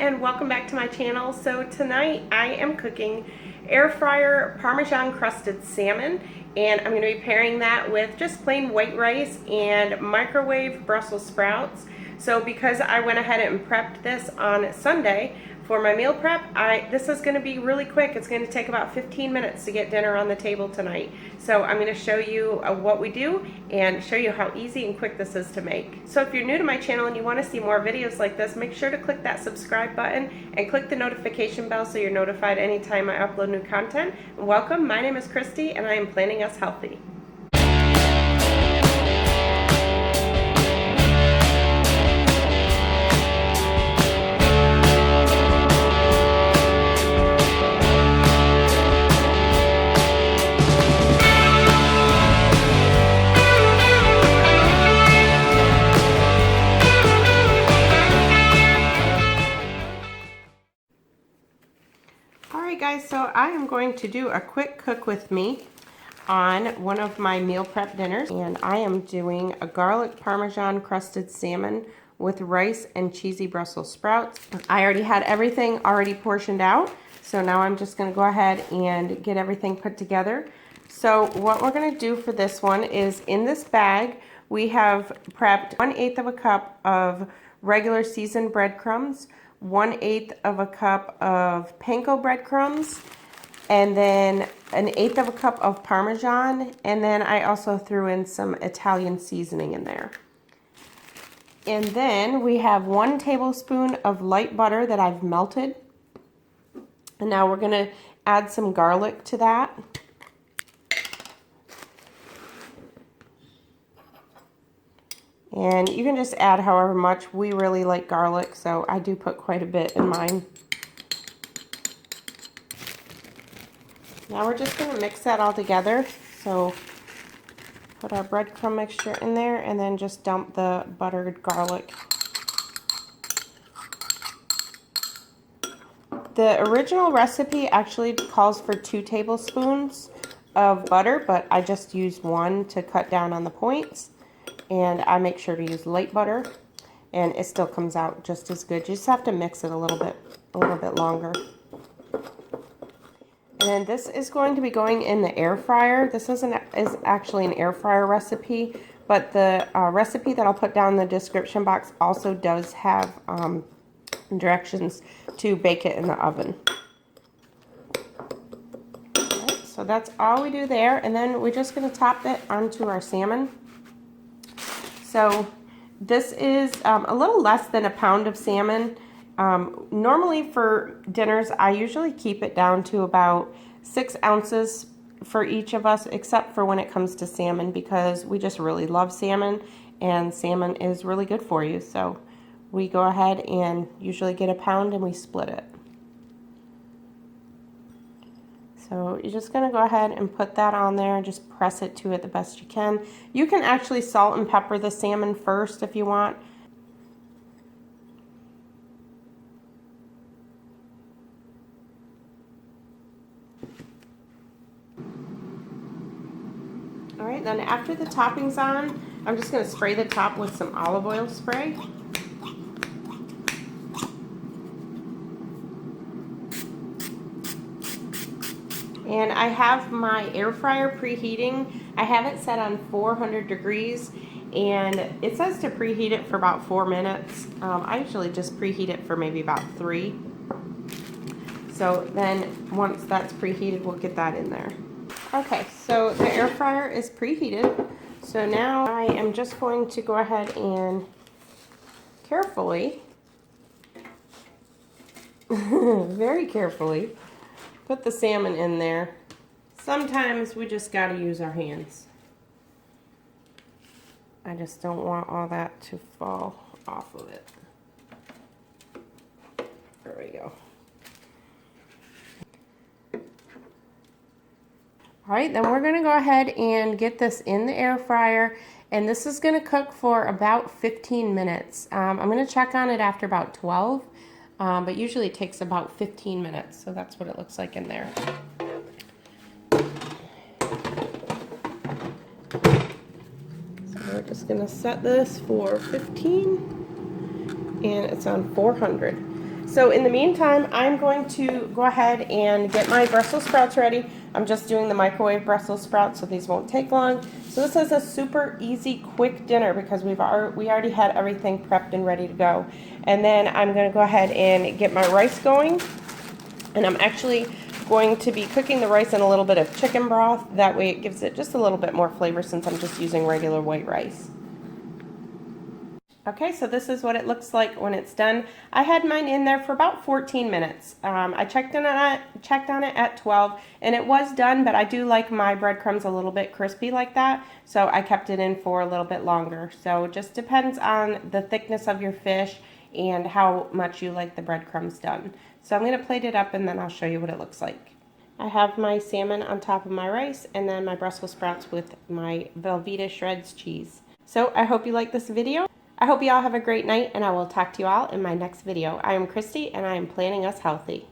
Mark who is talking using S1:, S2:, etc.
S1: and welcome back to my channel. So tonight I am cooking air fryer Parmesan crusted salmon, and I'm going to be pairing that with just plain white rice and microwave Brussels sprouts. So because I went ahead and prepped this on Sunday for my meal prep, this is going to be really quick. It's going to take about 15 minutes to get dinner on the table tonight. So I'm going to show you what we do and show you how easy and quick this is to make. So if you're new to my channel and you want to see more videos like this, make sure to click that subscribe button and click the notification bell so you're notified anytime I upload new content. And welcome, my name is Christy and I am Planning Us Healthy. Alright guys, so I am going to do a quick cook with me on one of my meal prep dinners, and I am doing a garlic Parmesan crusted salmon with rice and cheesy Brussels sprouts. I already had everything already portioned out, so now I'm just going to go ahead and get everything put together. So what we're going to do for this one is, in this bag we have prepped 1/8 of a cup of regular seasoned breadcrumbs, 1/8 of a cup of panko breadcrumbs, and then 1/8 of a cup of Parmesan, and then I also threw in some Italian seasoning in there. And then we have 1 tablespoon of light butter that I've melted. And now we're going to add some garlic to that. And you can just add however much. We really like garlic, so I do put quite a bit in mine. Now we're just going to mix that all together. So put our breadcrumb mixture in there and then just dump the buttered garlic. The original recipe actually calls for 2 tablespoons of butter, but I just used 1 to cut down on the points. And I make sure to use light butter, and it still comes out just as good. You just have to mix it a little bit longer. And then this is going to be going in the air fryer. This is actually an air fryer recipe, but the recipe that I'll put down in the description box also does have directions to bake it in the oven. Right, so that's all we do there, and then we're just going to top it onto our salmon. So this is a little less than a pound of salmon. Normally for dinners, I usually keep it down to about 6 ounces for each of us, except for when it comes to salmon, because we just really love salmon, and salmon is really good for you. So we go ahead and usually get a pound and we split it. So you're just going to go ahead and put that on there and just press it to it the best you can. You can actually salt and pepper the salmon first if you want. Alright, then after the topping's on, I'm just going to spray the top with some olive oil spray. And I have my air fryer preheating. I have it set on 400 degrees, and it says to preheat it for about 4 minutes. I usually just preheat it for maybe about 3. So then once that's preheated, we'll get that in there. Okay, so the air fryer is preheated. So now I am just going to go ahead and carefully, very carefully, put the salmon in there. Sometimes we just gotta use our hands. I just don't want all that to fall off of it. There we go. Alright, then we're gonna go ahead and get this in the air fryer, and this is gonna cook for about 15 minutes. I'm gonna check on it after about 12. But usually it takes about 15 minutes, so that's what it looks like in there. So we're just going to set this for 15, and it's on 400. So in the meantime, I'm going to go ahead and get my Brussels sprouts ready. I'm just doing the microwave Brussels sprouts, so these won't take long. So this is a super easy, quick dinner because we already had everything prepped and ready to go. And then I'm going to go ahead and get my rice going. And I'm actually going to be cooking the rice in a little bit of chicken broth. That way it gives it just a little bit more flavor since I'm just using regular white rice. Okay, so this is what it looks like when it's done. I had mine in there for about 14 minutes. I checked on it at 12, and it was done, but I do like my breadcrumbs a little bit crispy like that, so I kept it in for a little bit longer. So it just depends on the thickness of your fish and how much you like the breadcrumbs done. So I'm going to plate it up, and then I'll show you what it looks like. I have my salmon on top of my rice, and then my Brussels sprouts with my Velveeta shreds cheese. So I hope you like this video. I hope you all have a great night, and I will talk to you all in my next video. I am Christy, and I am planning us healthy.